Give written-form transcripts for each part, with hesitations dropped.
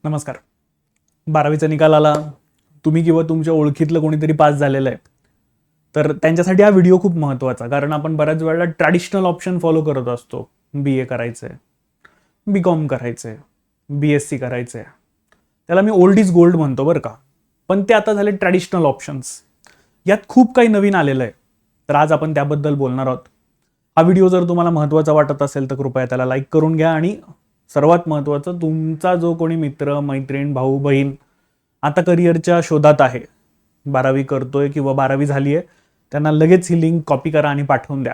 नमस्कार. 12वीचा निकाल आला. तुम्ही किंवा तुमच्या ओळखीतलं कोणीतरी पास झालेलं आहे, तर त्यांच्यासाठी हा व्हिडिओ खूप महत्त्वाचा. कारण आपण बऱ्याच वेळेला ट्रॅडिशनल ऑप्शन फॉलो करत असतो. BA करायचं आहे, BCom करायचं आहे, BSc करायचं आहे. त्याला मी ओल्ड इज गोल्ड म्हणतो बरं का. पण ते आता झाले ट्रॅडिशनल ऑप्शन्स. यात खूप काही नवीन आलेलं आहे, तर आज आपण त्याबद्दल बोलणार आहोत. हा व्हिडिओ जर तुम्हाला महत्त्वाचा वाटत असेल तर कृपया त्याला लाईक करून घ्या. आणि सर्वात महत्त्वाचं, तुमचा जो कोणी मित्र, मैत्रीण, भाऊ, बहीण आता करिअरच्या शोधात आहे, 12वी करतोय किंवा 12वी झाली आहे, त्यांना लगेच ही लिंक कॉपी करा आणि पाठवून द्या.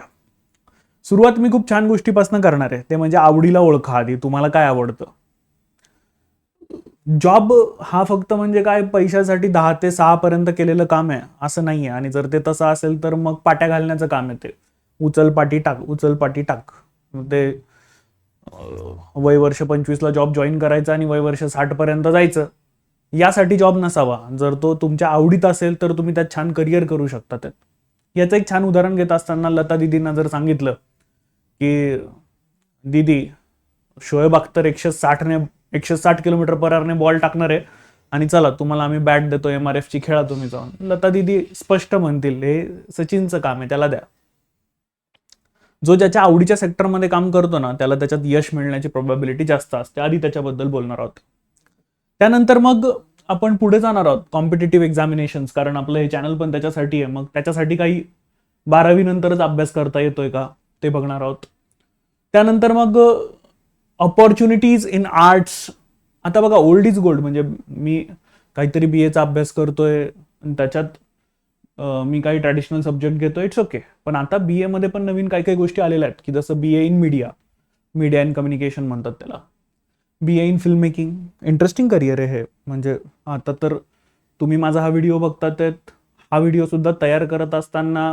सुरुवात मी खूप छान गोष्टीपासून करणार आहे, ते म्हणजे आवडीला ओळखा. आधी तुम्हाला काय आवडतं. जॉब हा फक्त म्हणजे काय पैशासाठी 10 ते 6 पर्यंत केलेलं काम आहे असं नाही आहे. आणि जर ते तसं असेल तर मग पाट्या घालण्याचं काम आहे. ते उचल पाटी टाक, उचल पाटी टाक. ते वय वर्ष 25ला जॉब जॉईन करायचा आणि वय वर्ष 60 पर्यंत जायचं, यासाठी जॉब नसावा. जर तो तुमच्या आवडीत असेल तर तुम्ही त्यात छान करिअर करू शकता. त्यात याचं एक छान उदाहरण घेत असताना लता दिदींना जर सांगितलं की दीदी, शोएब अख्तर 160 किलोमीटर पर आवरने बॉल टाकणार आहे आणि चला तुम्हाला आम्ही बॅट देतो, MRF ची खेळा तुम्ही जाऊन. लता दीदी स्पष्ट म्हणतील हे सचिनचं काम आहे, त्याला द्या. जो ज्याच्या आवडीच्या सेक्टरमध्ये काम करतो ना, त्याला त्याच्यात यश मिळण्याची प्रोबॅबिलिटी जास्त असते. आधी त्याच्याबद्दल बोलणार आहोत. त्यानंतर मग आपण पुढे जाणार आहोत कॉम्पिटिटिव्ह एक्झामिनेशन्स. कारण आपलं हे चॅनल पण त्याच्यासाठी आहे. मग त्याच्यासाठी काही 12वी नंतरच अभ्यास करता येतोय का ते बघणार आहोत. त्यानंतर मग ऑपॉर्च्युनिटीज इन आर्ट्स. आता बघा, ओल्ड इज गोल्ड. म्हणजे मी काहीतरी BAचा अभ्यास करतोय आणि त्याच्यात मी काही ट्रॅडिशनल सब्जेक्ट घेतोय, इट्स ओके. पण आता BA मध्ये पण नवीन काही काही गोष्टी आलेल्या आहेत, की जसं BA in media and communication म्हणतात त्याला. BA in film making. Interesting career आहे हे. म्हणजे आता तर तुम्ही माझा हा व्हिडिओ बघतात, हा व्हिडिओ सुद्धा तयार करत असताना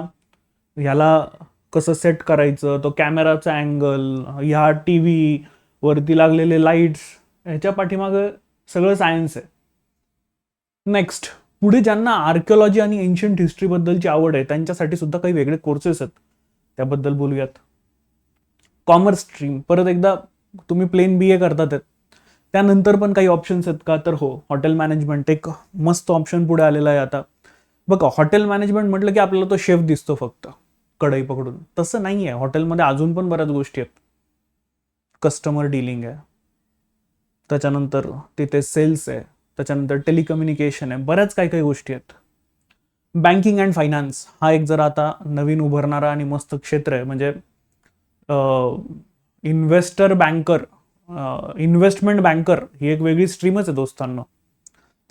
ह्याला कसं सेट करायचं, तो कॅमेराचा अँगल, ह्या TV वरती लागलेले लाईट्स, ह्याच्या पाठीमागं सगळं सायन्स आहे. नेक्स्ट, पुढे ज्यांना आर्किओलॉजी आणि एन्शियंट हिस्ट्रीबद्दलची आवड आहे त्यांच्यासाठी सुद्धा काही वेगळे कोर्सेस आहेत, त्याबद्दल बोलूयात. कॉमर्स स्ट्रीम, परत एकदा तुम्ही प्लेन BA करतात, त्यानंतर पण काही ऑप्शन्स आहेत का, तर हो, हॉटेल मॅनेजमेंट एक मस्त ऑप्शन पुढे आलेला आहे आता. बघा, हॉटेल मॅनेजमेंट म्हटलं की आपल्याला तो शेफ दिसतो फक्त कढई पकडून. तसं नाही आहे. हॉटेलमध्ये अजून पण बऱ्याच गोष्टी आहेत. कस्टमर डीलिंग आहे, त्याच्यानंतर तिथे सेल्स आहे, त्याच्यानंतर टेलिकम्युनिकेशन आहे, बऱ्याच काही काही गोष्टी आहेत. बँकिंग अँड फायनान्स हा एक जर आता नवीन उभारणारा आणि मस्त क्षेत्र आहे. म्हणजे इन्व्हेस्टर बँकर, इन्व्हेस्टमेंट बँकर ही एक वेगळी स्ट्रीमच आहे दोस्तांनो.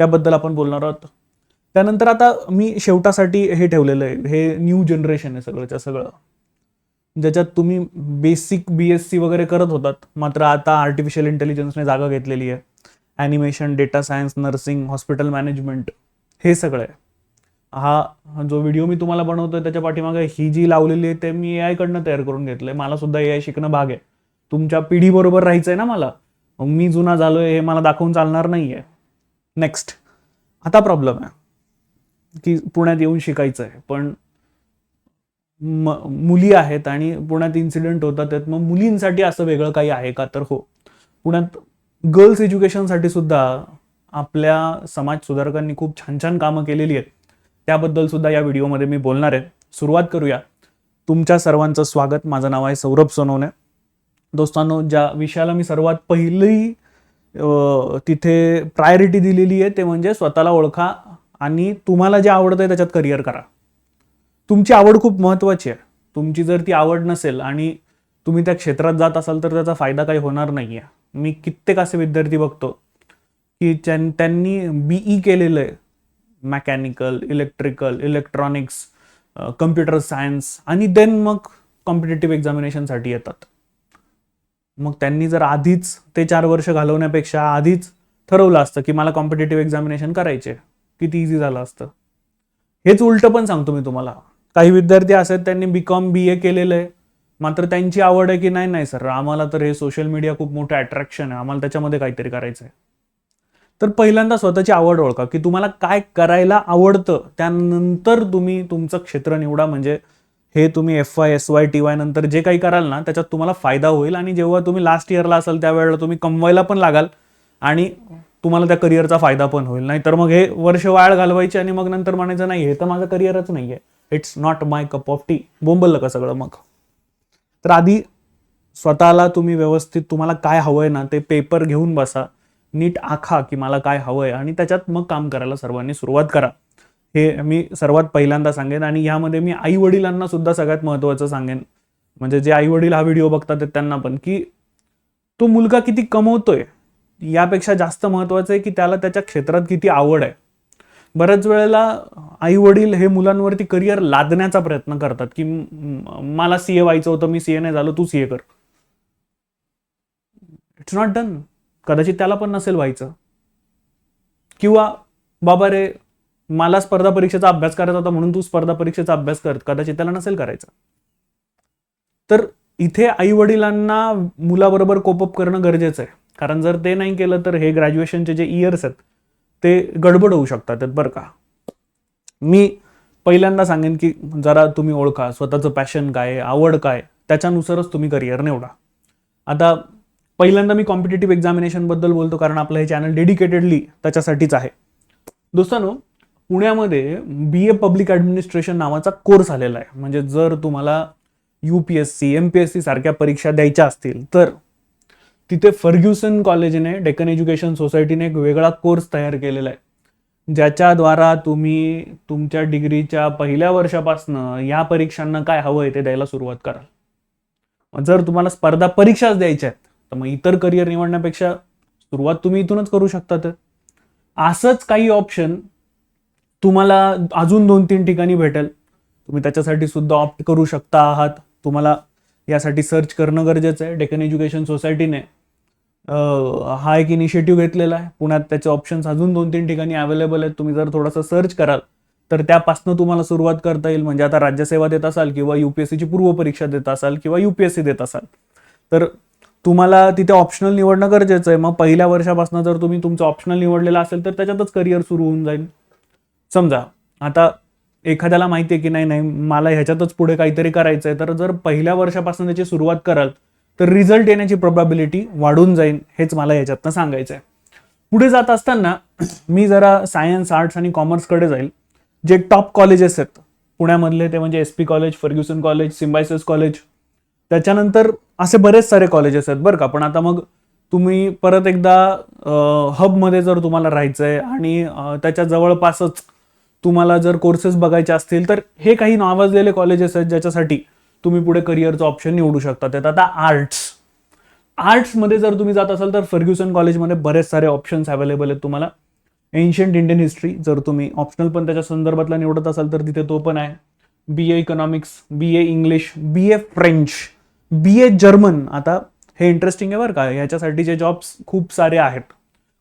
त्याबद्दल आपण बोलणार आहोत. त्यानंतर आता मी शेवटासाठी हे ठेवलेलं आहे, हे न्यू जनरेशन आहे सगळंच्या सगळं, ज्याच्यात तुम्ही बेसिक BSc वगैरे करत होतात, मात्र आता आर्टिफिशियल इंटेलिजन्सने जागा घेतलेली आहे. Animation, data science, nursing, hospital management, हे सगळं आहे. हा जो व्हिडिओ मी तुम्हाला बनवतोय त्याच्या पाठीमागे ही जी लावलेली आहे ते मी AI कडनं तयार करून घेतलंय. मला सुद्धा AI शिकणं भाग आहे. तुमच्या पिढीबरोबर राहायचंय ना मला. मग मी जुना झालोय हे मला दाखवून चालणार नाहीये. नेक्स्ट, आता प्रॉब्लेम आहे की पुण्यात येऊन शिकायचं आहे, पण मुली आहेत आणि पुण्यात इन्सिडेंट होतात. मग मुलींसाठी असं वेगळं काही आहे का, तर हो, पुण्यात गर्ल्स एज्युकेशनसाठी सुद्धा आपल्या समाज सुधारकांनी खूप छान छान कामं केलेली आहेत. त्याबद्दल सुद्धा या व्हिडिओमध्ये मी बोलणार आहे. सुरुवात करूया. तुमच्या सर्वांचं स्वागत. माझं नाव आहे सौरभ सोनवणे. दोस्तांनो, ज्या विषयाला मी सर्वात पहिली तिथे प्रायोरिटी दिलेली आहे ते म्हणजे स्वतःला ओळखा आणि तुम्हाला जे आवडतं आहे त्याच्यात करिअर करा. तुमची आवड खूप महत्त्वाची आहे. तुमची जर ती आवड नसेल आणि तुम्ही त्या क्षेत्रात जात असाल तर त्याचा फायदा काही होणार नाही आहे. मी कित्येक असे विद्यार्थी बघतो की त्यांनी BE केलेलं आहे, mechanical, electrical, electronics, computer science, आणि देन मग कॉम्पिटिटिव्ह एक्झामिनेशनसाठी येतात. मग त्यांनी जर आधीच ते 4 वर्ष घालवण्यापेक्षा आधीच ठरवलं असतं की मला कॉम्पिटिटिव्ह एक्झामिनेशन करायचे, किती इझी झालं असतं. हेच उलटं पण सांगतो मी तुम्हाला. काही विद्यार्थी असे त्यांनी BCom BA केलेलं आहे, मात्र त्यांची आवड आहे की नाही सर, आम्हाला तर हे सोशल मीडिया खूप मोठं अट्रॅक्शन आहे, आम्हाला त्याच्यामध्ये काहीतरी करायचं आहे. तर पहिल्यांदा स्वतःची आवड ओळखा की तुम्हाला काय करायला आवडतं. त्यानंतर तुम्ही तुमचं क्षेत्र निवडा. म्हणजे हे तुम्ही FY SY TY नंतर जे काही कराल ना त्याच्यात तुम्हाला फायदा होईल. आणि जेव्हा तुम्ही लास्ट इयरला असाल त्यावेळेला तुम्ही कमवायला पण लागाल आणि तुम्हाला त्या करिअरचा फायदा पण होईल. नाही तर मग हे वर्ष वाया घालवायचे आणि मग नंतर म्हणायचं नाही हे तर माझं करिअरच नाहीये, it's not my cup of tea. बोंबललं का सगळं मग. तर आधी स्वतःला तुम्ही व्यवस्थित तुम्हाला काय हवंय ना ते पेपर घेऊन बसा, नीट आखा की मला काय हवंय आणि त्याच्यात मग काम करायला सर्वांनी सुरुवात करा. हे मी सर्वात पहिल्यांदा सांगेन. आणि यामध्ये मी आई वडिलांना सुद्धा सगळ्यात महत्वाचं सांगेन, म्हणजे जे आई वडील हा व्हिडिओ बघतात त्यांना पण, की तो मुलगा किती कमवतोय यापेक्षा जास्त महत्वाचं आहे की त्याला त्याच्या क्षेत्रात किती आवड आहे. बऱ्याच वेळेला आई वडील हे मुलांवरती करिअर लादण्याचा प्रयत्न करतात की मला सीए व्हायचं होतं, मी सीए नाही झालो, तू सीए कर. It's not done. कदाचित त्याला पण नसेल व्हायचं. किंवा बाबा रे मला स्पर्धा परीक्षेचा अभ्यास करायचा होता म्हणून तू स्पर्धा परीक्षेचा अभ्यास कर, कदाचित त्याला नसेल करायचा. तर इथे आई वडिलांना मुलाबरोबर कोपअप करणं गरजेचं आहे. कारण जर ते नाही केलं तर हे ग्रॅज्युएशनचे जे इयर्स आहेत ते गडबड होऊ शकतात बरं का. मी पहिल्यांदा सांगेन की जरा तुम्ही ओळखा स्वतःचं पॅशन काय, आवड काय, त्याच्यानुसारच तुम्ही करिअर निवडा. आता पहिल्यांदा मी कॉम्पिटेटिव्ह एक्झामिनेशन बद्दल बोलतो कारण आपलं हे चॅनल डेडिकेटेडली त्याच्यासाठीच आहे. दोस्तांनो, पुण्यामध्ये BA पब्लिक ॲडमिनिस्ट्रेशन नावाचा कोर्स आलेला आहे. म्हणजे जर तुम्हाला UPSC MPSC सारख्या परीक्षा द्यायच्या असतील तर तिथे फर्ग्युसन कॉलेजने, डेक्कन एज्युकेशन सोसायटीने एक वेगळा कोर्स तयार केलेला आहे, ज्याच्याद्वारा तुम्ही तुमच्या डिग्रीच्या पहिल्या वर्षापासनं या परीक्षांना काय हवंय ते द्यायला सुरुवात कराल. जर तुम्हाला स्पर्धा परीक्षाच द्यायच्या आहेत तर मग इतर करिअर निवडण्यापेक्षा सुरुवात तुम्ही इथूनच करू शकतात. असंच काही ऑप्शन तुम्हाला अजून 2-3 ठिकाणी भेटेल. तुम्ही त्याच्यासाठी सुद्धा ऑप्ट करू शकता आहात. तुम्हाला यासाठी सर्च करणं गरजेचं आहे. डेक्कन एज्युकेशन सोसायटीने हा एक इनिशिएटिव्ह घेतलेला आहे. पुण्यात त्याचे ऑप्शन्स अजून 2-3 ठिकाणी अवेलेबल आहेत. तुम्ही जर थोडंसं सर्च कराल तर त्यापासून तुम्हाला सुरुवात करता येईल. म्हणजे आता राज्यसेवा देत असाल किंवा UPSCची पूर्व परीक्षा देत असाल किंवा UPSC देत असाल तर तुम्हाला तिथे ऑप्शनल निवडणं गरजेचं आहे. मग पहिल्या वर्षापासून जर तुम्ही तुमचं ऑप्शनल निवडलेलं असेल तर त्याच्यातच करिअर सुरू होऊन जाईल. समजा आता एखाद्याला माहिती आहे की नाही मला ह्याच्यातच पुढे काहीतरी करायचं आहे, तर जर पहिल्या वर्षापासून त्याची सुरुवात कराल तर रिझल्ट येण्याची प्रोबॅबिलिटी वाढून जाईल. हेच मला याच्यातनं सांगायचं आहे. पुढे जात असताना मी जरा सायन्स, आर्ट्स आणि कॉमर्सकडे जाईल. जे टॉप कॉलेजेस आहेत पुण्यामधले ते म्हणजे SP college, Fergusson college, Symbiosis college, त्याच्यानंतर असे बरेच सारे कॉलेजेस आहेत बरं का. पण आता मग तुम्ही परत एकदा हबमध्ये जर तुम्हाला राहायचं आहे आणि त्याच्या जवळपासच तुम्हाला जर कोर्सेस बघायचे असतील तर हे काही नावाजलेले कॉलेजेस आहेत ज्याच्यासाठी तुम्ही पुढे करिअरचं ऑप्शन निवडू शकता. त्यात आता आर्ट्समध्ये जर तुम्ही जात असाल तर फर्ग्युसन कॉलेजमध्ये बरेच सारे ऑप्शन्स अवेलेबल आहेत तुम्हाला. एन्शियंट इंडियन हिस्ट्री जर तुम्ही ऑप्शनल पण त्याच्या संदर्भातला निवडत असाल तर तिथे तो पण आहे. BA economics, BA English, BA French, BA German. आता हे इंटरेस्टिंग आहे बरं का. याच्यासाठीचे जॉब्स खूप सारे आहेत.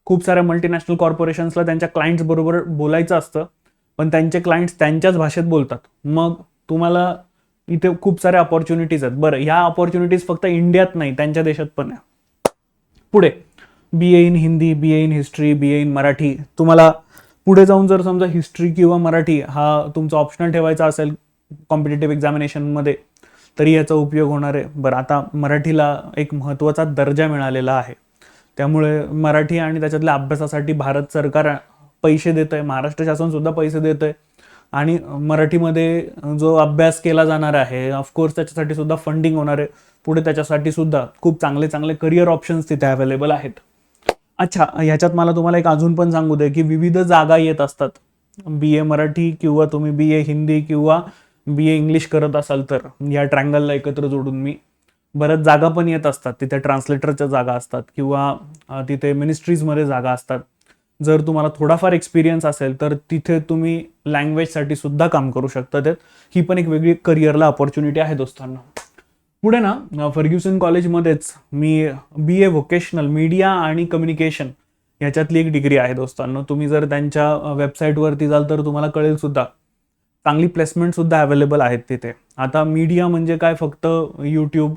खूप साऱ्या मल्टीनॅशनल कॉर्पोरेशन्सला त्यांच्या क्लायंट्स बरोबर बोलायचं असतं पण त्यांचे क्लायंट्स त्यांच्याच भाषेत बोलतात. मग तुम्हाला इथे खूप साऱ्या अपॉर्च्युनिटीज आहेत. बरं, ह्या अपॉर्च्युनिटीज फक्त इंडियात नाही, त्यांच्या देशात पण आहे. पुढे BA in Hindi, BA in history, BA in Marathi. तुम्हाला पुढे जाऊन जर समजा हिस्ट्री किंवा मराठी हा तुमचा ऑप्शनल ठेवायचा असेल कॉम्पिटेटिव्ह एक्झामिनेशनमध्ये तरी याचा उपयोग होणार आहे. बरं, आता मराठीला एक महत्त्वाचा दर्जा मिळालेला आहे, त्यामुळे मराठी आणि त्याच्यातल्या अभ्यासासाठी भारत सरकार पैसे देत आहे, महाराष्ट्र शासन सुद्धा पैसे देत आहे. आणि मराठीमध्ये जो अभ्यास केला जाणार आहे ऑफकोर्स त्याच्यासाठी सुद्धा फंडिंग होणार आहे. पुढे त्याच्यासाठी सुद्धा खूप चांगले चांगले करिअर ऑप्शन्स तिथे अवेलेबल आहेत. अच्छा, ह्याच्यात मला तुम्हाला एक अजून पण सांगू दे की विविध जागा येत असतात. BA मराठी किंवा तुम्ही BA हिंदी किंवा BA इंग्लिश करत असाल तर या ट्रँगलला एकत्र जोडून मी बऱ्याच जागा पण येत असतात. तिथे ट्रान्सलेटरच्या जागा असतात किंवा तिथे मिनिस्ट्रीजमध्ये जागा असतात. जर तुम्हाला थोडाफार एक्सपिरियन्स असेल तर तिथे तुम्ही लँग्वेजसाठी सुद्धा काम करू शकता. त्यात ही पण एक वेगळी करिअरला अपॉर्च्युनिटी आहे दोस्तांना. पुढे ना फर्ग्युसन कॉलेजमध्येच मी BA व्होकेशनल मीडिया आणि कम्युनिकेशन ह्याच्यातली एक डिग्री आहे दोस्तांनो. तुम्ही जर त्यांच्या वेबसाईटवरती जाल तर तुम्हाला कळेल सुद्धा. चांगली प्लेसमेंट सुद्धा अवेलेबल आहेत तिथे. आता मीडिया म्हणजे काय फक्त YouTube,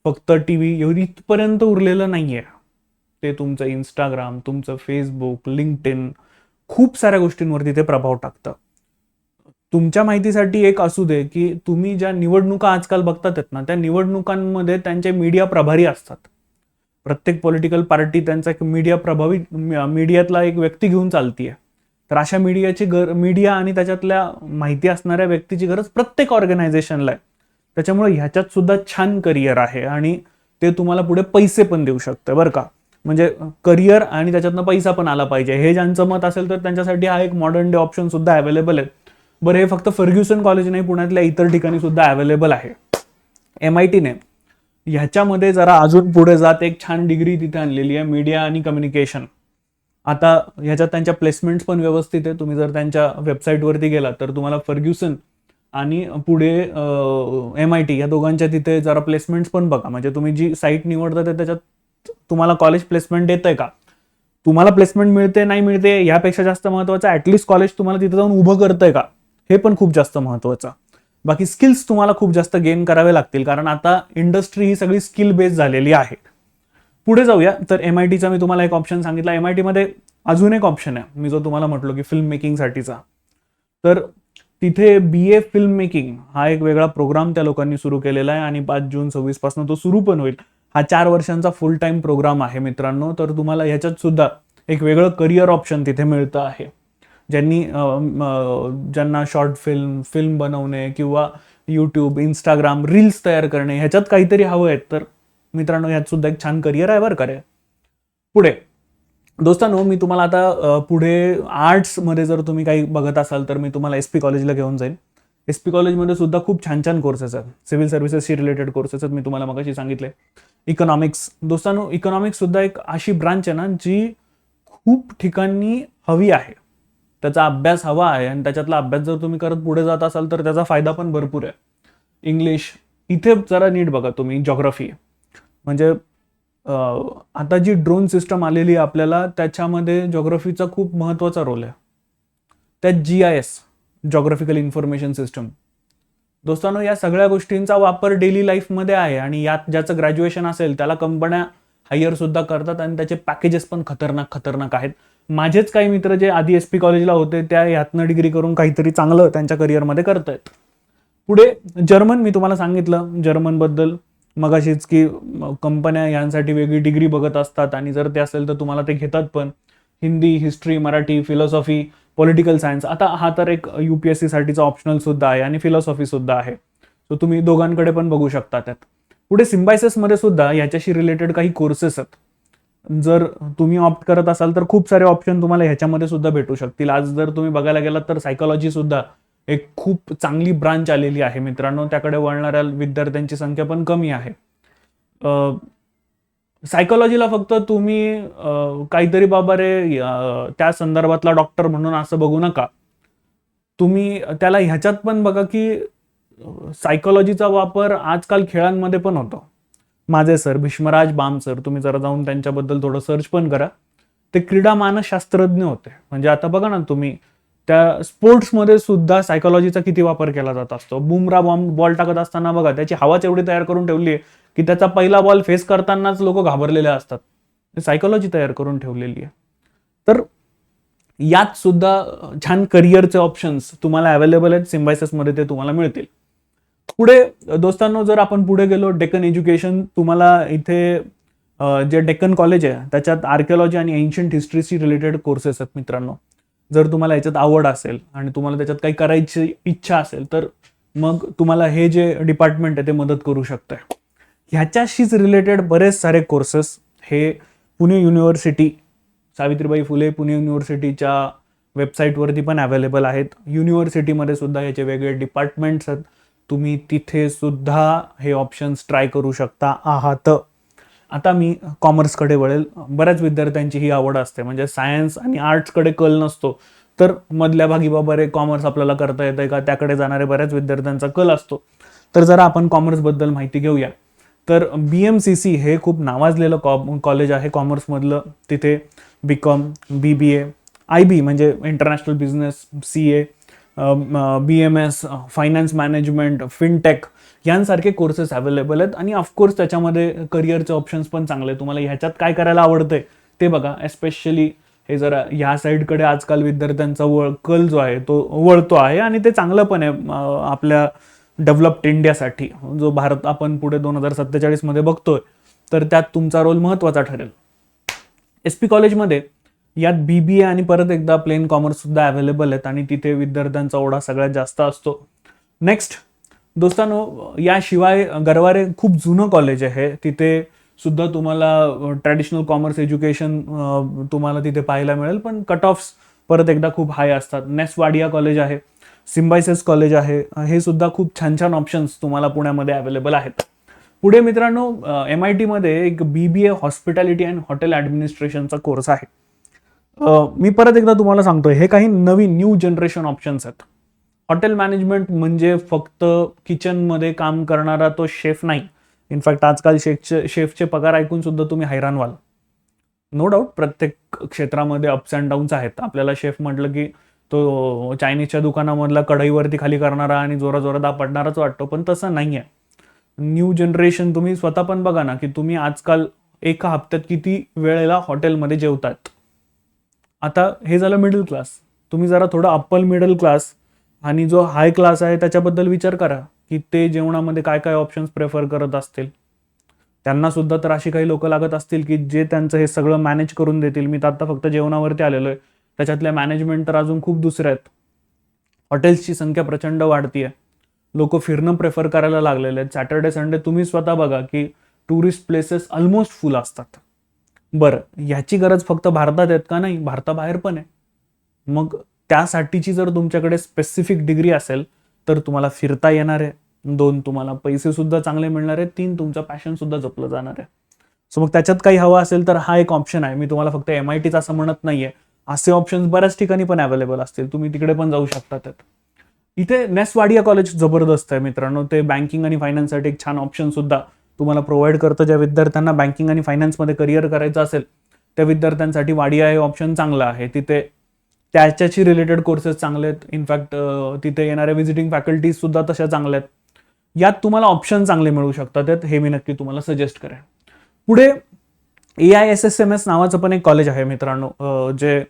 फक्त TV इथपर्यंत उरलेलं नाहीये. ते तुमचं इंस्टाग्राम, तुमचं फेसबुक, लिंक्डइन, खूप साऱ्या गोष्टींवर तिथे प्रभाव टाकतं. तुमच्या माहितीसाठी एक असू दे की तुम्ही ज्या निवडणुका आजकाल बघतात ना त्या निवडणुकांमध्ये त्यांचे मीडिया प्रभारी असतात. प्रत्येक पॉलिटिकल पार्टी त्यांचा एक मीडियातला एक व्यक्ती घेऊन चालतीये. तर अशा मीडिया आणि त्याच्यातल्या माहिती असणाऱ्या व्यक्तीची गरज प्रत्येक ऑर्गनायझेशनला आहे. त्याच्यामुळे ह्याच्यात सुद्धा छान करिअर आहे आणि ते तुम्हाला पुढे पैसे पण देऊ शकतं बरं का. म्हणजे करिअर आणि त्याच्यातनं पैसा पण आला पाहिजे हे ज्यांचं मत असेल तर त्यांच्यासाठी हा एक मॉडर्न डे ऑप्शन सुद्धा अवेलेबल आहे. बरं, हे फक्त फर्ग्युसन कॉलेज नाही, पुण्यातल्या इतर ठिकाणी सुद्धा अवेलेबल आहे. MITने ह्याच्यामध्ये जरा अजून पुढे जात एक छान डिग्री तिथे आणलेली आहे, मीडिया आणि कम्युनिकेशन. आता ह्याच्यात त्यांच्या प्लेसमेंट्स पण व्यवस्थित आहे. तुम्ही जर त्यांच्या वेबसाईटवरती गेला तर तुम्हाला फर्ग्युसन आणि पुढे MIT या दोघांच्या तिथे जरा प्लेसमेंट्स पण बघा. म्हणजे तुम्ही जी साईट निवडता ते त्याच्यात तुम्हाला कॉलेज प्लेसमेंट देतंय का, तुम्हाला प्लेसमेंट मिळते नाही मिळते यापेक्षा जास्त महत्वाचं ऍटलिस्ट कॉलेज तुम्हाला तिथे जाऊन उभं करतंय का, हे पण खूप जास्त महत्वाचं. बाकी स्किल्स तुम्हाला खूप जास्त गेन करावे लागतील, कारण आता इंडस्ट्री ही सगळी स्किल बेस्ड झालेली आहे. पुढे जाऊया तर MITचा मी तुम्हाला एक ऑप्शन सांगितला. MIT मध्ये अजून एक ऑप्शन आहे मी जो तुम्हाला म्हटलो की फिल्म मेकिंगसाठीचा. तर तिथे BA फिल्म मेकिंग हा एक वेगळा प्रोग्राम त्या लोकांनी सुरू केलेला आहे आणि 5 जून 26 पासून तो सुरू पण होईल. हा 4 वर्षांचा फुल टाइम प्रोग्राम आहे मित्रांनो. तर तुम्हाला ह्याच्यात सुद्धा एक वेगळं करिअर ऑप्शन तिथे मिळतं आहे. ज्यांना शॉर्ट फिल्म बनवणे किंवा यूट्यूब, इंस्टाग्राम, रील्स तयार करणे ह्याच्यात काहीतरी हवं आहे तर मित्रांनो ह्यात सुद्धा एक छान करिअर आहे बरं का रे. पुढे दोस्तांनो मी तुम्हाला आता पुढे आर्ट्समध्ये जर तुम्ही काही बघत असाल तर मी तुम्हाला SP कॉलेजला घेऊन जाईल. SP कॉलेजमध्ये सुद्धा खूप छान छान कोर्सेस आहेत. सिव्हिल सर्व्हिसेसशी रिलेटेड कोर्सेस आहेत, मी तुम्हाला मगाशी सांगितले. इकॉनॉमिक्स दोस्तांनो, इकॉनॉमिक्स सुद्धा एक अशी ब्रांच आहे ना जी खूप ठिकाणी हवी आहे. त्याचा अभ्यास हवा आहे आणि त्याच्यातला अभ्यास जर तुम्ही करत पुढे जात असाल तर त्याचा फायदा पण भरपूर आहे. इंग्लिश इथे जरा नीट बघा तुम्ही. जॉग्राफी म्हणजे आता जी ड्रोन सिस्टम आलेली आहे आपल्याला त्याच्यामध्ये जॉग्राफीचा खूप महत्वाचा रोल आहे. त्यात GIS, जॉग्राफिकल इन्फॉर्मेशन सिस्टम. दोस्तांनो या सगळ्या गोष्टींचा वापर डेली लाईफमध्ये आहे आणि यात ज्याचं ग्रॅज्युएशन असेल त्याला कंपन्या हायर सुद्धा करतात आणि त्याचे पॅकेजेस पण खतरनाक आहेत. माझेच काही मित्र जे आधी SP कॉलेजला होते त्या यातनं डिग्री करून काहीतरी चांगलं त्यांच्या करिअरमध्ये करतायत. पुढे जर्मन मी तुम्हाला सांगितलं जर्मनबद्दल मगाशीच की कंपन्या यांसाठी वेगळी डिग्री बघत असतात आणि जर ते असेल तर तुम्हाला ते घेतात पण. Hindi, history, Marathi, philosophy, political science. आता हा तर एक UPSC साठीचा ऑप्शनल सुद्धा आहे आणि फिलॉसॉफी सुद्धा आहे. सो तुम्ही दोघांकडे पण बघू शकता त्यात. पुढे सिम्बायसिसमध्ये सुद्धा याच्याशी रिलेटेड काही कोर्सेस आहेत. जर तुम्ही ऑप्ट करत असाल तर खूप सारे ऑप्शन तुम्हाला ह्याच्यामध्ये सुद्धा भेटू शकतील. आज जर तुम्ही बघायला गेलात तर सायकोलॉजी सुद्धा एक खूप चांगली ब्रांच आलेली आहे मित्रांनो. त्याकडे वळणाऱ्या विद्यार्थ्यांची संख्या पण कमी आहे. सायकोलॉजीला फक्त तुम्ही काहीतरी बाबा रे त्या संदर्भातला डॉक्टर म्हणून असं बघू नका. तुम्ही त्याला ह्याच्यात पण बघा की सायकोलॉजीचा वापर आजकाल खेळांमध्ये पण होतो. माझे सर भीष्मराज बाम सर, तुम्ही जरा जाऊन त्यांच्याबद्दल थोडं सर्च पण करा. ते क्रीडा मानसशास्त्रज्ञ होते. म्हणजे आता बघा ना तुम्ही त्या स्पोर्ट्समध्ये सुद्धा सायकोलॉजीचा किती वापर केला जात असतो. बुमरा बॉल टाकत असताना बघा त्याची हवाच एवढी तयार करून ठेवली आहे की त्याचा पहिला बॉल फेस करतानाच लोक घाबरलेले असतात. सायकोलॉजी तयार करून ठेवलेली आहे. तर यात सुद्धा छान करिअरचे ऑप्शन्स तुम्हाला अवेलेबल आहेत. सिम्बायसिसमध्ये ते तुम्हाला मिळतील. पुढे दोस्तांनो जर आपण पुढे गेलो डेक्कन एज्युकेशन, तुम्हाला इथे जे डेक्कन कॉलेज आहे त्याच्यात आर्किओलॉजी आणि एन्शियंट हिस्ट्रीशी रिलेटेड कोर्सेस आहेत मित्रांनो. जर तुम्हाला याच्यात आवड असेल आणि तुम्हाला त्याच्यात काही करायची इच्छा असेल तर मग तुम्हाला हे जे डिपार्टमेंट आहे ते मदत करू शकतंय. ह्याच्याशीच रिलेटेड बरेच सारे कोर्सेस हे पुणे युनिव्हर्सिटी, सावित्रीबाई फुले पुणे युनिव्हर्सिटीच्या वेबसाईटवरती पण अवेलेबल आहेत. युनिव्हर्सिटीमध्ये सुद्धा याचे वेगळे डिपार्टमेंट्स आहेत. तुम्ही तिथे सुद्धा हे ऑप्शन्स ट्राय करू शकता आहात. आता मी कॉमर्सकडे वळेल. बऱ्याच विद्यार्थ्यांची ही आवड असते, म्हणजे सायन्स आणि आर्ट्सकडे कल नसतो तर मधल्या भागी बाबा रे कॉमर्स आपल्याला करता येतंय का, त्याकडे जाणारे बऱ्याच विद्यार्थ्यांचा कल असतो. तर जरा आपण कॉमर्सबद्दल माहिती घेऊया. तर BMCC हे खूप नावाजलेलं कॉलेज आहे कॉमर्समधलं. तिथे BCom, BBA, IB म्हणजे international business, CA, BMS, finance management, fintech यांसारखे कोर्सेस अवेलेबल आहेत. आणि ऑफकोर्स त्याच्यामध्ये करिअरचे ऑप्शन्स पण चांगले. तुम्हाला ह्याच्यात काय करायला आवडतंय ते बघा. एस्पेशली हे जरा ह्या साईडकडे आजकाल विद्यार्थ्यांचा कल जो आहे तो वळतो आहे आणि ते चांगलं पण आहे आपल्या डेव्हलप्ड इंडियासाठी. जो भारत आपण पुढे 2047 मध्ये बघतोय तर त्यात तुमचा रोल महत्त्वाचा ठरेल. SP कॉलेजमध्ये यात BBA आणि परत एकदा प्लेन कॉमर्स सुद्धा अवेलेबल आहेत आणि तिथे विद्यार्थ्यांचा ओढा सगळ्यात जास्त असतो. नेक्स्ट दोस्तांनो, याशिवाय गरवारे खूप जुनं कॉलेज आहे. तिथे सुद्धा तुम्हाला ट्रॅडिशनल कॉमर्स एज्युकेशन तुम्हाला तिथे पाहायला मिळेल, पण कट ऑफ्स परत एकदा खूप हाय असतात. नेक्स्ट कॉलेज आहे, सिम्बायसिस कॉलेज आहे, हे सुद्धा खूप छान छान ऑप्शन्स तुम्हाला पुण्यामध्ये अवेलेबल आहेत. पुढे मित्रांनो, MIT मध्ये एक BBA हॉस्पिटॅलिटी अँड हॉटेल ॲडमिनिस्ट्रेशनचा कोर्स आहे. मी परत एकदा तुम्हाला सांगतोय, हे काही नवीन न्यू जनरेशन ऑप्शन्स आहेत. हॉटेल मॅनेजमेंट म्हणजे फक्त किचनमध्ये काम करणारा तो शेफ नाही. इनफॅक्ट आजकाल शेफचे पगार ऐकून सुद्धा तुम्ही हैराण व्हाल. नो डाऊट प्रत्येक क्षेत्रामध्ये अप्स अँड डाऊन्स आहेत. आपल्याला शेफ म्हटलं की तो चायनीजच्या दुकानामधला कढईवरती खाली करणारा आणि जोराजोरात आपडणाराच वाटतो, पण तसं नाही आहे. न्यू जनरेशन तुम्ही स्वतः पण बघा ना, की तुम्ही आजकाल एका हप्त्यात किती वेळेला हॉटेलमध्ये जेवतात. आता हे झालं मिडल क्लास. तुम्ही जरा थोडं अप्पर मिडल क्लास आणि जो हाय क्लास आहे त्याच्याबद्दल विचार करा, की ते जेवणामध्ये काय काय ऑप्शन्स प्रेफर करत असतील. त्यांना सुद्धा तर अशी काही लोक लागत असतील की जे त्यांचं हे सगळं मॅनेज करून देतील. मी तर आता फक्त जेवणावरती आलेलो आहे, त्याच्यातल्या मॅनेजमेंट तर अजून खूप दुसऱ्या आहेत. हॉटेल्सची संख्या प्रचंड वाढतीये. लोक फिरणं प्रेफर करायला लागलेले आहेत. सॅटर्डे संडे तुम्ही स्वतः बघा की टुरिस्ट प्लेसेस ऑलमोस्ट फुल असतात. बरं, ह्याची गरज फक्त भारतात आहेत का? नाही, भारताबाहेर पण आहे. मग त्यासाठीची जर तुमच्याकडे स्पेसिफिक डिग्री असेल तर तुम्हाला फिरता येणार आहे. 2 तुम्हाला पैसे सुद्धा चांगले मिळणार आहेत. 3 तुमचं पॅशन सुद्धा जपलं जाणार आहे. सो मग त्याच्यात काही हवं असेल तर हा एक ऑप्शन आहे. मी तुम्हाला फक्त MITच असं म्हणत नाहीये, असे ऑप्शन्स बऱ्याच ठिकाणी पण अवेलेबल असतील. तुम्ही तिकडे पण जाऊ शकता. इथे नेस्ट कॉलेज जबरदस्त आहे मित्रांनो. ते बँकिंग आणि फायनान्ससाठी एक छान ऑप्शन सुद्धा तुम्हाला प्रोव्हाइड करतं. ज्या विद्यार्थ्यांना बँकिंग आणि फायनान्समध्ये करिअर करायचं असेल त्या विद्यार्थ्यांसाठी वाडिया हे ऑप्शन चांगलं आहे. तिथे त्याच्याशी रिलेटेड कोर्सेस चांगले आहेत. इनफॅक्ट तिथे येणाऱ्या व्हिजिटिंग फॅकल्टीज सुद्धा तशा चांगल्या आहेत. यात तुम्हाला ऑप्शन चांगले मिळू शकतात. हे मी नक्की तुम्हाला सजेस्ट करेन. पुढे AISSMS नावाचं पण एक कॉलेज आहे मित्रांनो, जे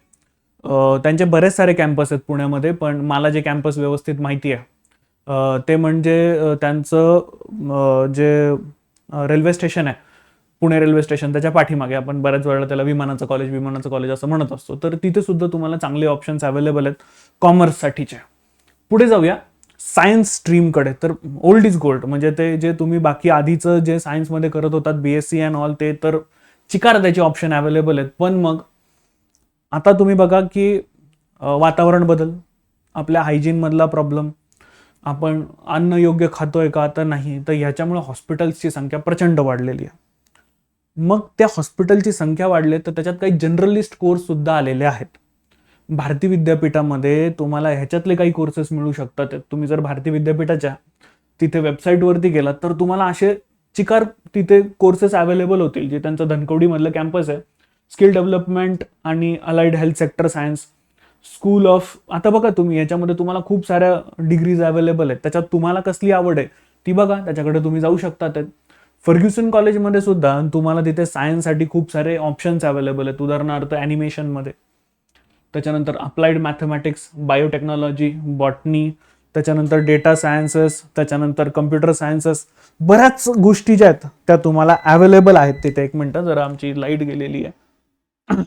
त्यांचे बरेच सारे कॅम्पस आहेत पुण्यामध्ये, पण मला जे कॅम्पस व्यवस्थित माहिती आहे ते म्हणजे त्यांचं जे रेल्वे स्टेशन आहे, पुणे रेल्वे स्टेशन, त्याच्या पाठीमागे आपण बऱ्याच वेळेला त्याला विमानाचं कॉलेज असं म्हणत असतो. तर तिथे सुद्धा तुम्हाला चांगले ऑप्शन्स अवेलेबल आहेत कॉमर्ससाठीचे. पुढे जाऊया सायन्स स्ट्रीमकडे. तर ओल्ड इज गोल्ड, म्हणजे ते जे तुम्ही बाकी आधीचं जे सायन्समध्ये करत होतात BSc अँड ऑल, ते तर चिकार त्याचे ऑप्शन अवेलेबल आहेत. पण मग आता तुम्ही बघा की वातावरण बदल, आपल्या हायजीनमधला प्रॉब्लेम, आपण अन्न योग्य खातोय का तर नाही, तर ह्याच्यामुळे हॉस्पिटल्सची संख्या प्रचंड वाढलेली आहे. मग त्या हॉस्पिटलची संख्या वाढली तर त्याच्यात काही जनरलिस्ट कोर्स सुद्धा आलेले आहेत. भारती विद्यापीठामध्ये तुम्हाला ह्याच्यातले काही कोर्सेस मिळू शकतात. तुम्ही जर भारती विद्यापीठाच्या तिथे वेबसाईटवरती गेलात तर तुम्हाला असे चिकार तिथे कोर्सेस अवेलेबल होतील. जे त्यांचं धनकवडीमधलं कॅम्पस आहे, स्किल डेव्हलपमेंट आणि allied health sector science, school of. आता बघा तुम्ही याच्यामध्ये तुम्हाला खूप साऱ्या डिग्रीज अवेलेबल आहेत. त्याच्यात तुम्हाला कसली आवड आहे ती बघा, त्याच्याकडे तुम्ही जाऊ शकता. फर्ग्युसन कॉलेजमध्ये सुद्धा तुम्हाला तिथे सायन्ससाठी खूप सारे ऑप्शन्स अवेलेबल आहेत. उदाहरणार्थ ॲनिमेशनमध्ये, त्याच्यानंतर अप्लाइड मॅथमॅटिक्स, बायोटेक्नॉलॉजी, बॉटनी, त्याच्यानंतर डेटा सायन्सेस, त्याच्यानंतर कम्प्युटर सायन्सेस, बऱ्याच गोष्टी ज्या आहेत त्या तुम्हाला अवेलेबल आहेत तिथे. एक मिनिट, जरा आमची लाईट गेलेली आहे.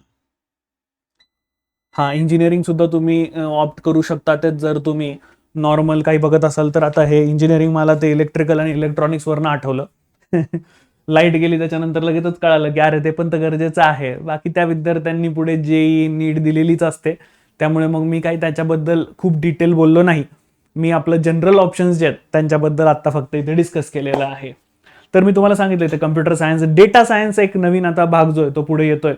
हा, इंजिनिअरिंग सुद्धा तुम्ही ऑप्ट करू शकता. तेच जर तुम्ही नॉर्मल काही बघत असाल तर. आता हे इंजिनिअरिंग मला ते इलेक्ट्रिकल आणि इलेक्ट्रॉनिक्सवरनं आठवलं. लाईट गेली त्याच्यानंतर लगेचच कळालं की अरे ते पण तर गरजेचं आहे. बाकी त्या विद्यार्थ्यांनी पुढे JEE नीट दिलेलीच असते, त्यामुळे मग मी काही त्याच्याबद्दल खूप डिटेल बोललो नाही. मी आपलं जनरल ऑप्शन्स जे आहेत त्यांच्याबद्दल आता फक्त इथे डिस्कस केलेलं आहे. तर मी तुम्हाला सांगितलं इथे कम्प्युटर सायन्स, डेटा सायन्स एक नवीन आता भाग जो आहे तो पुढे येतोय,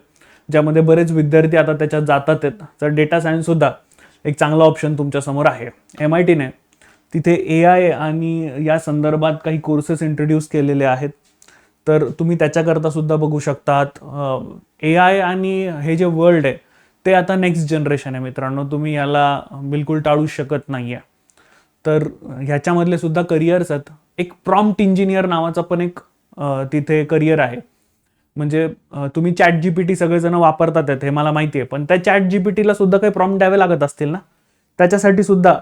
ज्यामध्ये बरेच विद्यार्थी आता त्याच्यात जातात आहेत. तर डेटा सायन्स सुद्धा एक चांगला ऑप्शन तुमच्या समोर आहे. MITने तिथे AI आणि या संदर्भात काही कोर्सेस इंट्रोड्यूस केलेले आहेत, तर तुम्ही त्याच्याकरता सुद्धा बघू शकतात. AI आणि हे जे वर्ल्ड आहे ते आता नेक्स्ट जनरेशन आहे मित्रांनो, तुम्ही याला बिलकुल टाळूच शकत नाही आहे. तर ह्याच्यामधले सुद्धा करिअर्स आहेत. एक प्रॉम्प्ट इंजिनियर नावाचा पण एक तिथे करिअर आहे. म्हणजे तुम्ही ChatGPT सगळेजण वापरतात हे मला माहिती आहे, पण त्या ChatGPTला सुद्धा काही प्रॉम्प्ट द्यावे लागत असतील ना, त्याच्यासाठी सुद्धा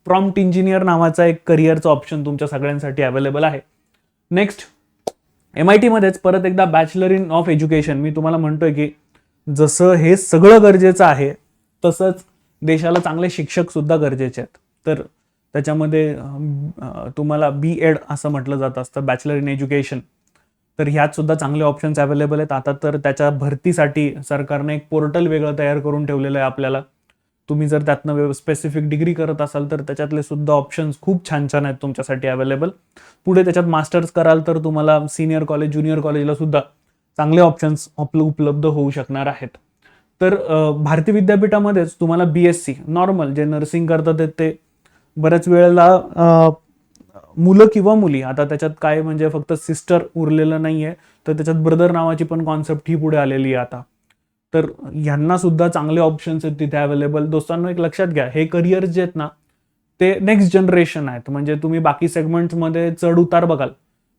प्रॉम्प्ट इंजिनियर नावाचा एक करिअरचा ऑप्शन तुमच्या सगळ्यांसाठी अवेलेबल आहे. नेक्स्ट MIT मध्येच परत एकदा बॅचलर इन ऑफ एज्युकेशन. मी तुम्हाला म्हणतोय की जसं हे सगळं गरजेचं आहे तसंच देशाला चांगले शिक्षक सुद्धा गरजेचे आहेत. तर त्याच्यामध्ये तुम्हाला BEd असं म्हटलं जात असतं, बॅचलर इन एज्युकेशन. तर ह्यात सुद्धा चांगले ऑप्शन्स अवेलेबल आहेत. आता तर त्याच्या भरतीसाठी सरकारने एक पोर्टल वेगळं तयार करून ठेवलेलं आहे आपल्याला. तुम्ही जर त्यातनं स्पेसिफिक डिग्री करत असाल तर त्याच्यातले सुद्धा ऑप्शन्स खूप छान छान आहेत तुमच्यासाठी अवेलेबल. पुढे त्याच्यात मास्टर्स कराल तर तुम्हाला सिनियर कॉलेज, ज्युनियर कॉलेजला सुद्धा चांगले ऑप्शन्स उपलब्ध होऊ शकणार आहेत. तर भारती विद्यापीठामध्येच तुम्हाला BSc नॉर्मल जे नर्सिंग करतात ते बऱ्याच वेळेला मुलं किंवा मुली, आता त्याच्यात काय म्हणजे फक्त सिस्टर उरलेलं नाहीये, तर त्याच्यात ब्रदर नावाची पण कॉन्सेप्ट ही पुढे आलेली आहे आता. तर ह्यांना सुद्धा चांगले ऑप्शन्स आहेत तिथे अवेलेबल. दोस्तांनो, एक लक्षात घ्या, हे करिअर जे आहेत ना ते नेक्स्ट जनरेशन आहेत. म्हणजे तुम्ही बाकी सेगमेंट्समध्ये चढ उतार बघाल,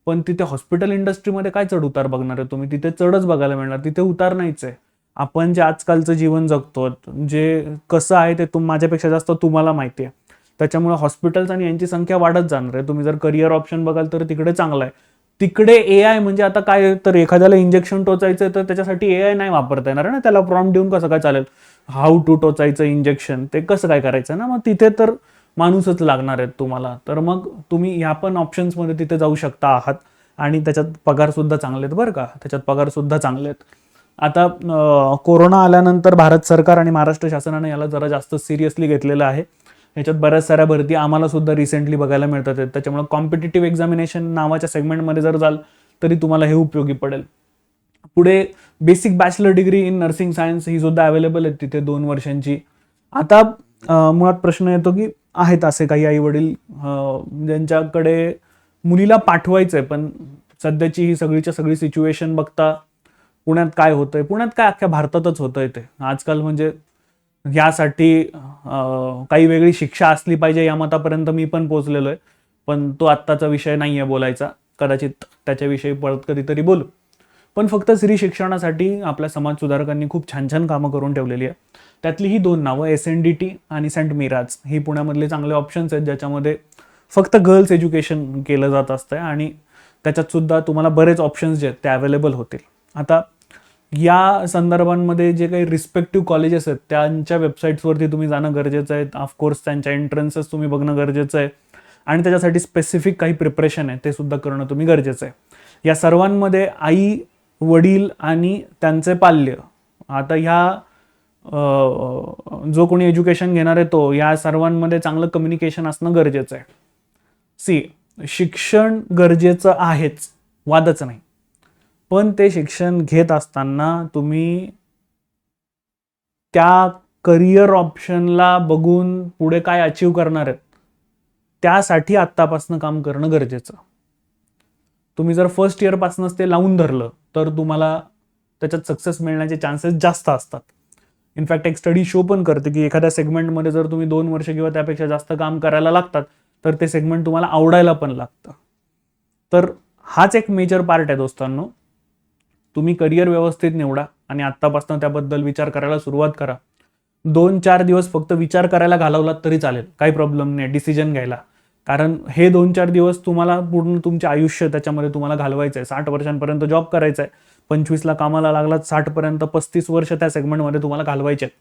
पण तिथे हॉस्पिटल इंडस्ट्रीमध्ये काय चढ उतार बघणार आहे तुम्ही? तिथे चढच बघायला मिळणार, तिथे उतार नाहीच आहे. आपण जे आजकालचं जीवन जगतो, जे कसं आहे ते माझ्यापेक्षा जास्त तुम्हाला माहिती आहे. त्याच्यामुळे हॉस्पिटल्स आणि यांची संख्या वाढत जाणार आहे. तुम्ही जर करिअर ऑप्शन बघाल तर तिकडे चांगलं आहे. तिकडे AI म्हणजे आता काय, तर एखाद्याला इंजेक्शन टोचायचं तर त्याच्यासाठी AI नाही वापरता येणार ना, त्याला प्रॉम्प्ट देऊन कसं काय चालेल? हाऊ टू टोचायचं इंजेक्शन ते कसं काय करायचं ना, मग तिथे तर माणूसच लागणार आहेत तुम्हाला. तर मग तुम्ही ह्या पण ऑप्शन्समध्ये तिथे जाऊ शकता आहात आणि त्याच्यात पगार सुद्धा चांगले आहेत बरं का, त्याच्यात पगार सुद्धा चांगले आहेत. आता कोरोना आल्यानंतर भारत सरकार आणि महाराष्ट्र शासनाने याला जरा जास्त सिरियसली घेतलेलं आहे. ह्याच्यात बऱ्याच साऱ्या भरती आम्हाला सुद्धा रिसेंटली बघायला मिळतात. त्याच्यामुळे कॉम्पिटिटिव्ह एक्झामिनेशन नावाच्या सेगमेंटमध्ये जर जाल तरी तुम्हाला हे उपयोगी पडेल. पुढे basic bachelor degree in nursing science ही सुद्धा अवेलेबल आहे तिथे 2 वर्षांची. आता मुळात प्रश्न येतो की आहेत असे काही आई वडील ज्यांच्याकडे मुलीला पाठवायचं आहे, पण सध्याची ही सगळीच्या सगळी सिच्युएशन बघता पुण्यात काय होतंय, पुण्यात काय अख्ख्या भारतातच होतंय ते आजकाल. म्हणजे यासाठी काही वेगळी शिक्षा असली पाहिजे या मतापर्यंत मी पण पोहोचलेलो आहे, पण तो आत्ताचा विषय नाही आहे बोलायचा. कदाचित त्याच्याविषयी परत कधीतरी बोलू. पण फक्त स्त्री शिक्षणासाठी आपल्या समाज सुधारकांनी खूप छान छान कामं करून ठेवलेली आहे. त्यातली ही 2 नावं SNDT आणि सेंट मीराज ही पुण्यामधले चांगले ऑप्शन्स आहेत, ज्याच्यामध्ये फक्त गर्ल्स एज्युकेशन केलं जात असतंय आणि त्याच्यात सुद्धा तुम्हाला बरेच ऑप्शन्स जे आहेत ते अवेलेबल होतील. आता या संदर्भांमध्ये जे काही रिस्पेक्टिव्ह कॉलेजेस आहेत त्यांच्या वेबसाईट्सवरती तुम्ही जाणं गरजेचं आहे. ऑफकोर्स त्यांच्या एंट्रन्सेस तुम्ही बघणं गरजेचं आहे आणि त्याच्यासाठी स्पेसिफिक काही प्रिपरेशन आहे ते सुद्धा करणं तुम्ही गरजेचं आहे. या सर्वांमध्ये आई, वडील आणि त्यांचे पाल्य, आता ह्या जो कोणी एज्युकेशन घेणार आहे तो, या सर्वांमध्ये चांगलं कम्युनिकेशन असणं गरजेचं आहे. शिक्षण गरजेचं आहेच, वादच नाही, पण ते शिक्षण घेत असताना तुम्ही त्या करिअर ऑप्शनला बघून पुढे काय अचीव करणार आहेत त्यासाठी आत्तापासून काम करणं गरजेचं. तुम्ही जर फर्स्ट इयरपासूनच ते लावून धरलं तर तुम्हाला त्याच्यात सक्सेस मिळण्याचे चान्सेस जास्त असतात. इनफॅक्ट एक स्टडी शो पण करते की एखाद्या सेगमेंटमध्ये जर तुम्ही 2 वर्ष किंवा त्यापेक्षा जास्त काम करायला लागतात तर ते सेगमेंट तुम्हाला आवडायला पण लागतं. तर हाच एक मेजर पार्ट आहे दोस्तांनो. तुम्ही करिअर व्यवस्थित निवडा आणि आत्तापासून त्याबद्दल विचार करायला सुरुवात करा. 2-4 दिवस फक्त विचार करायला घालवलात तरी चालेल, काही प्रॉब्लेम नाही डिसिजन घ्यायला. कारण हे 2-4 दिवस तुम्हाला पूर्ण तुमचे आयुष्य त्याच्यामध्ये तुम्हाला घालवायचं आहे. 60 वर्षांपर्यंत जॉब करायचा आहे, 25ला कामाला लागलात, 60पर्यंत 35 वर्ष त्या सेगमेंटमध्ये तुम्हाला घालवायचे आहेत.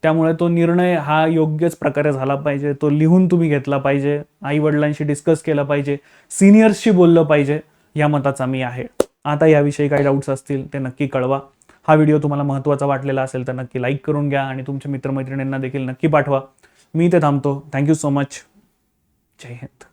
त्यामुळे तो निर्णय हा योग्यच प्रकारे झाला पाहिजे, तो लिहून तुम्ही घेतला पाहिजे, आई वडिलांशी डिस्कस केला पाहिजे, सिनियर्सशी बोललं पाहिजे, या मताचा मी आहे. आता याविषयी काही डाऊट्स असतील ते नक्की कळवा. हा व्हिडिओ तुम्हाला महत्त्वाचा वाटलेला असेल तर नक्की लाईक करून घ्या आणि तुमच्या मित्रमैत्रिणींना देखील नक्की पाठवा. मी इथे थांबतो. Thank you so much. जय हिंद.